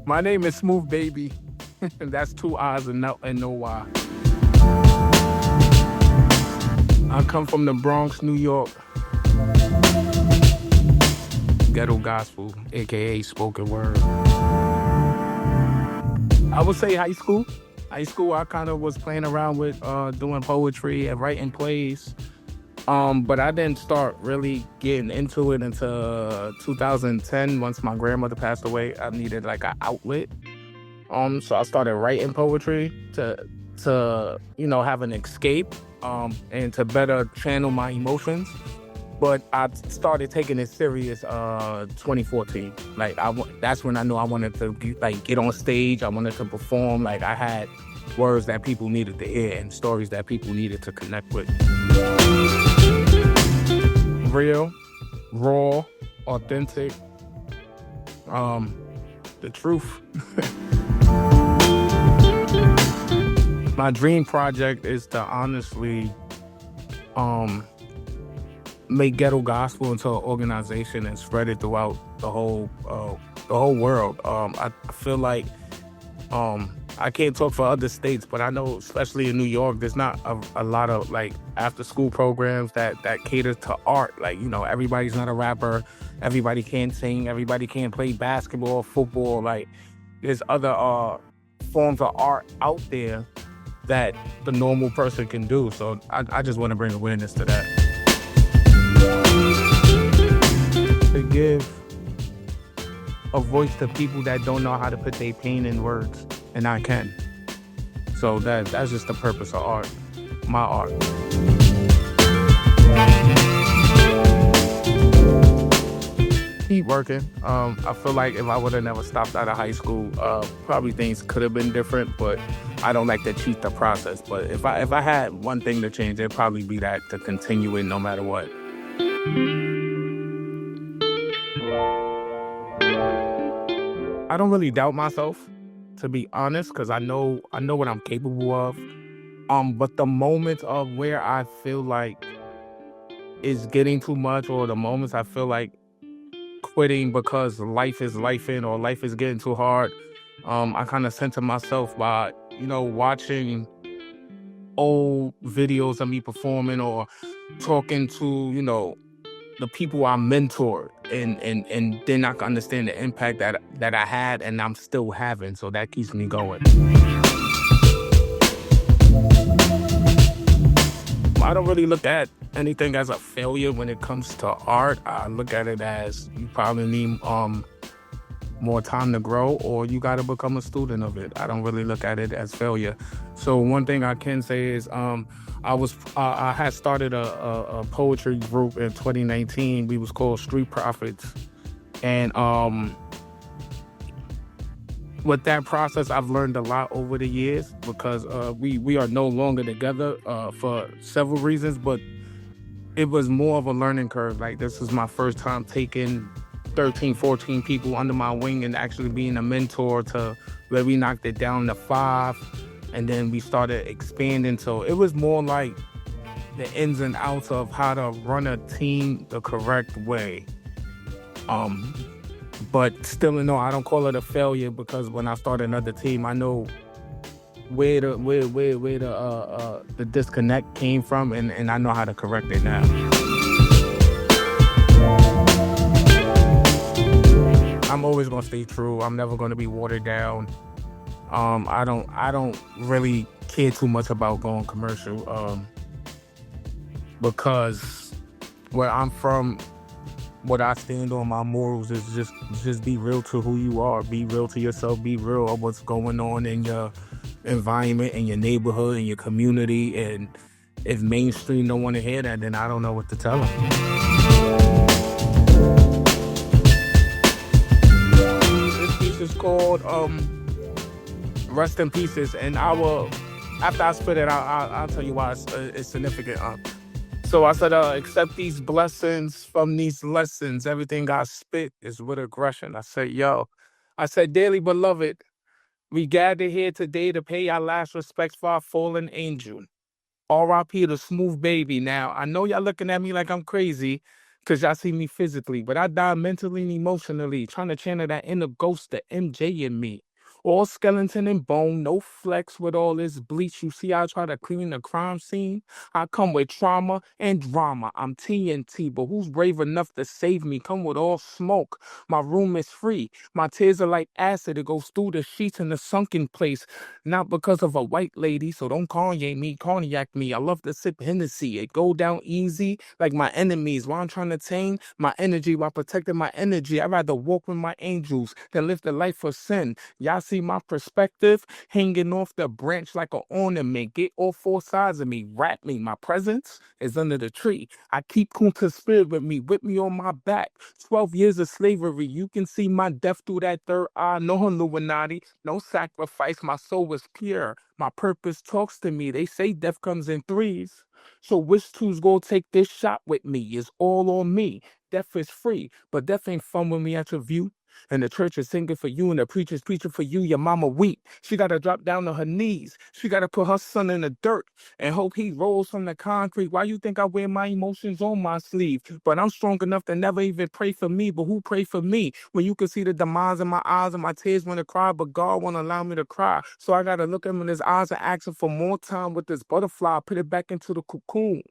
My name is Smoove Babii. That's 2 I's and no Y. I come from the Bronx, New York. Ghetto gospel, aka spoken word. I would say high school. High school, I kind of was playing around with doing poetry and writing plays. But I didn't start really getting into it until 2010. Once my grandmother passed away, I needed like an outlet. So I started writing poetry to have an escape, and to better channel my emotions. But I started taking it serious 2014. Like that's when I knew I wanted to get on stage. I wanted to perform. Like I had words that people needed to hear and stories that people needed to connect with. Real, raw, authentic, the truth. My dream project is to honestly make ghetto gospel into an organization and spread it throughout the whole world. I feel like I can't talk for other states, but I know especially in New York, there's not a lot of like after school programs that cater to art. Like, everybody's not a rapper, everybody can't sing, everybody can't play basketball, football. Like there's other forms of art out there that the normal person can do. So I just want to bring awareness to that. To give a voice to people that don't know how to put their pain in words, and I can. So that's just the purpose of art, my art. Keep working. I feel like if I would have never stopped out of high school, probably things could have been different, but I don't like to cheat the process. But if I had one thing to change, it'd probably be that, to continue it no matter what. I don't really doubt myself, to be honest, because I know what I'm capable of. But the moments of where I feel like it's getting too much, or the moments I feel like quitting because life is lifing or life is getting too hard, I kind of center myself by, watching old videos of me performing or talking to, the people I mentored, and then I can understand the impact that I had and I'm still having. So that keeps me going. I don't really look at anything as a failure when it comes to art. I look at it as you probably need more time to grow, or you got to become a student of it. I don't really look at it as failure. So one thing I can say is I had started a poetry group in 2019. We was called Street Prophets, and with that process, I've learned a lot over the years, because we are no longer together for several reasons, but it was more of a learning curve. Like, this is my first time taking 13, 14 people under my wing and actually being a mentor, to where we knocked it down to 5, and then we started expanding. So it was more like the ins and outs of how to run a team the correct way. But still, no, I don't call it a failure, because when I start another team, I know where the disconnect came from, and I know how to correct it now. I'm always gonna stay true. I'm never gonna be watered down. I don't really care too much about going commercial, because where I'm from, what I stand on, my morals, is just be real to who you are. Be real to yourself. Be real of what's going on in your environment, in your neighborhood, in your community. And if mainstream don't want to hear that, then I don't know what to tell them. This piece is called Rest in Pieces, and after I spit it, I'll tell you why it's significant. So I said, accept these blessings from these lessons. Everything I spit is with aggression. I said, dearly beloved, we gather here today to pay our last respects for our fallen angel. R.I.P. to Smoove Babii. Now, I know y'all looking at me like I'm crazy, Cause y'all see me physically, but I die mentally and emotionally, trying to channel that inner ghost, the MJ in me. All skeleton and bone, no flex with all this bleach. You see, I try to clean the crime scene. I come with trauma and drama. I'm TNT, but who's brave enough to save me? Come with all smoke. My room is free. My tears are like acid. It goes through the sheets in the sunken place. Not because of a white lady, so don't cognac me. I love to sip Hennessy. It go down easy like my enemies. While I'm trying to tame my energy while protecting my energy. I'd rather walk with my angels than live the life of sin. Y'all see my perspective hanging off the branch like an ornament. Get all four sides of me. Wrap me. My presence is under the tree. I keep Kunta's spirit with me. Whip me on my back. 12 years of slavery. You can see my death through that third eye. No Illuminati. No sacrifice. My soul was pure. My purpose talks to me. They say death comes in threes. So which two's gonna take this shot with me? It's all on me. Death is free, but death ain't fun with me at your view. And the church is singing for you, and the preacher's preaching for you. Your mama weak. She gotta drop down on her knees. She gotta put her son in the dirt and hope he rolls from the concrete. Why you think I wear my emotions on my sleeve? But I'm strong enough to never even pray for me. But who pray for me? When you can see the demise in my eyes and my tears want to cry, but God won't allow me to cry. So I gotta look him in his eyes and ask him for more time with this butterfly. Put it back into the cocoon.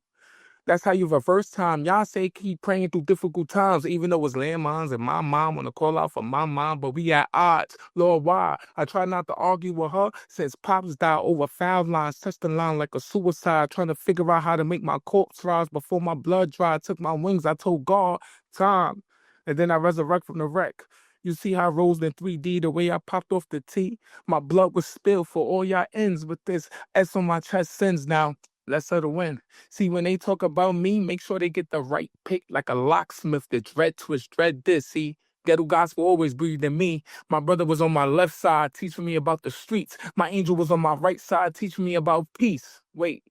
That's how you reverse time. Y'all say keep praying through difficult times, even though it's landmines and my mom want to call out for my mom, but we at odds. Lord, why? I try not to argue with her since Pops died over foul lines, touched the line like a suicide, trying to figure out how to make my corpse rise before my blood dry. Took my wings. I told God, time. And then I resurrect from the wreck. You see how I rose in 3D, the way I popped off the T? My blood was spilled for all y'all ends with this S on my chest sins now. Let's settle win. See, when they talk about me, make sure they get the right pick like a locksmith, the dread twist, dread this. See, ghetto gospel always breathed in me. My brother was on my left side, teaching me about the streets. My angel was on my right side, teaching me about peace. Wait.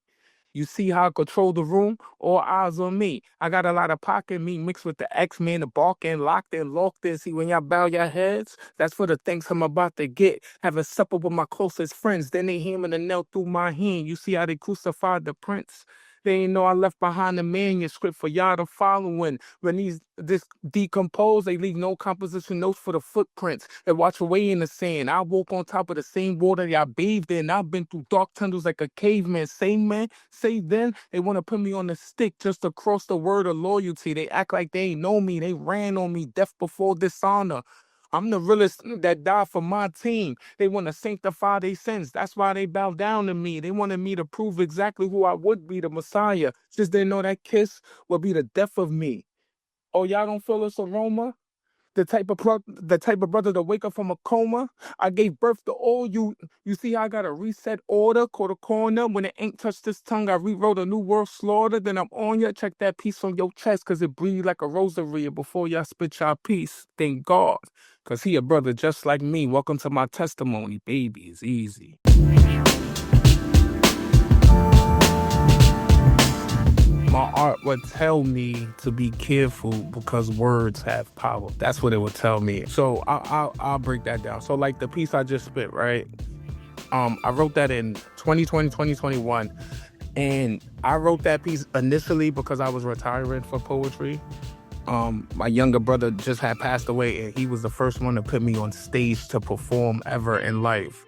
You see how I control the room? All eyes on me. I got a lot of pocket meat mixed with the X-Men, the bark and locked and locked in. See, when y'all bow your heads, that's for the things I'm about to get. Having supper with my closest friends. Then they hammer the nail through my hand. You see how they crucified the prince? They ain't know I left behind a manuscript for y'all to follow in. When this decompose, they leave no composition notes for the footprints that watch away in the sand. I walk on top of the same water y'all bathed in. I've been through dark tunnels like a caveman. Same man, say then, they want to put me on the stick just to cross the word of loyalty. They act like they ain't know me. They ran on me, death before dishonor. I'm the realest that died for my team. They want to sanctify their sins. That's why they bow down to me. They wanted me to prove exactly who I would be, the Messiah. Just didn't know that kiss would be the death of me. Oh, y'all don't feel this aroma? The type of brother to wake up from a coma. I gave birth to all you. You see, I got a reset order, called a corner. When it ain't touched this tongue, I rewrote a new world slaughter. Then I'm on ya. Check that piece on your chest, cause it breathe like a rosary. Before y'all spit y'all peace, thank God, cause he a brother just like me. Welcome to my testimony, baby. It's easy. My art would tell me to be careful because words have power. That's what it would tell me. So I'll break that down. So like the piece I just spit, right? I wrote that in 2020, 2021. And I wrote that piece initially because I was retiring for poetry. My younger brother just had passed away and he was the first one to put me on stage to perform ever in life.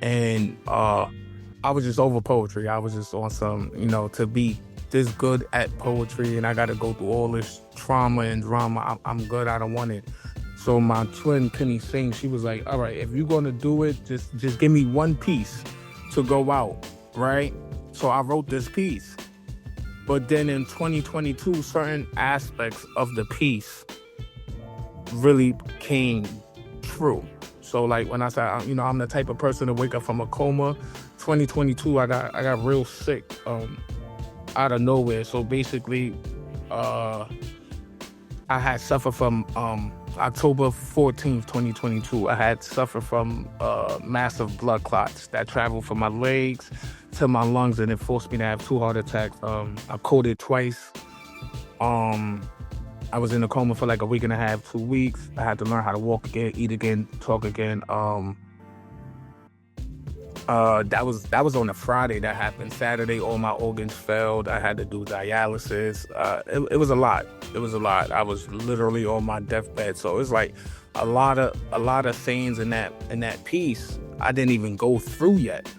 And I was just over poetry. I was just on some, to be this good at poetry and I got to go through all this trauma and drama. I'm good. I don't want it. So my twin Penny Singh, she was like, all right, if you're going to do it, just give me one piece to go out, right? So I wrote this piece. But then in 2022, certain aspects of the piece really came true. So like when I said, I'm the type of person to wake up from a coma, 2022, I got real sick out of nowhere. So basically, I had suffered from October 14th, 2022. I had suffered from massive blood clots that traveled from my legs to my lungs, and it forced me to have 2 heart attacks. I coded twice. I was in a coma for like a week and a half, 2 weeks. I had to learn how to walk again, eat again, talk again. That was on a Friday that happened. Saturday, all my organs failed. I had to do dialysis. It was a lot. It was a lot. I was literally on my deathbed. So it's like a lot of things in that piece I didn't even go through yet.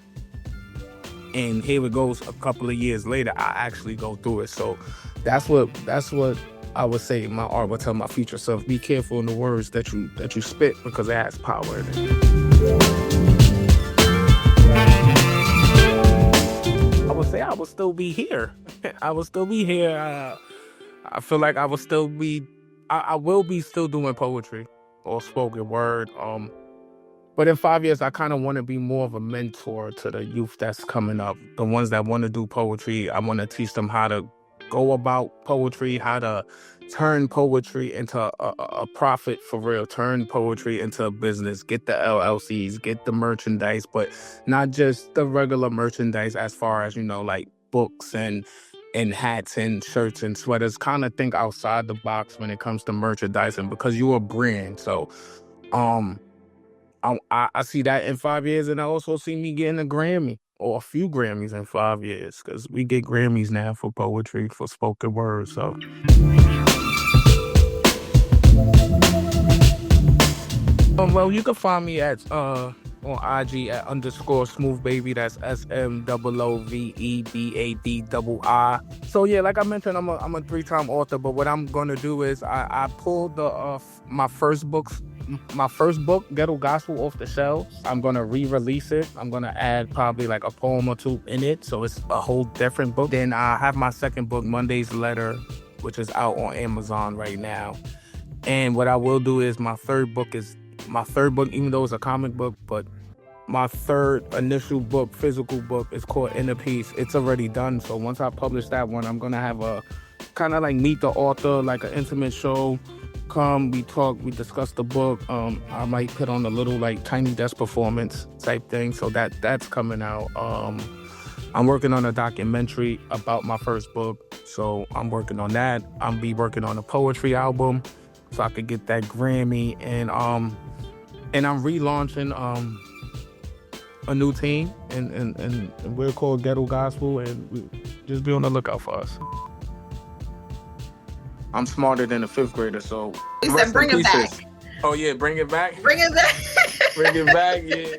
And here it goes a couple of years later, I actually go through it. So that's what I would say my art would tell my future self. Be careful in the words that you spit, because it has power in it. I would say I would still be here. I would still be here. I feel like I will be still doing poetry or spoken word. But in 5 years, I kind of want to be more of a mentor to the youth that's coming up. The ones that want to do poetry, I want to teach them how to go about poetry, how to turn poetry into a profit for real, turn poetry into a business, get the LLCs, get the merchandise, but not just the regular merchandise as far as, like books and hats and shirts and sweaters. Kind of think outside the box when it comes to merchandising, because you're a brand. So, um, I see that in 5 years, and I also see me getting a Grammy or a few Grammys in 5 years, because we get Grammys now for poetry, for spoken word. So, well, you can find me at on IG at _Smoove Babii. That's SMOOVEBABII. So yeah, like I mentioned, I'm a 3-time author. But what I'm gonna do is I pulled my first book, Ghetto Gospel, off the shelves. I'm gonna re-release it. I'm gonna add probably like a poem or two in it, so it's a whole different book. Then I have my second book, Monday's Letter, which is out on Amazon right now. And what I will do is my third book, even though it's a comic book, but my third initial book, physical book, is called Inner Peace. It's already done. So once I publish that one, I'm gonna have a kind of like meet the author, like an intimate show. Come, we talk, we discuss the book. I might put on a little like tiny desk performance type thing. So that's coming out. I'm working on a documentary about my first book, so I'm working on that. I'll be working on a poetry album, so I could get that Grammy. And I'm relaunching a new team, and we're called Ghetto Gospel, and just be on the lookout for us. I'm smarter than a 5th grader, so he said, bring it back. Oh yeah, bring it back. Bring it back. Bring it back, yeah.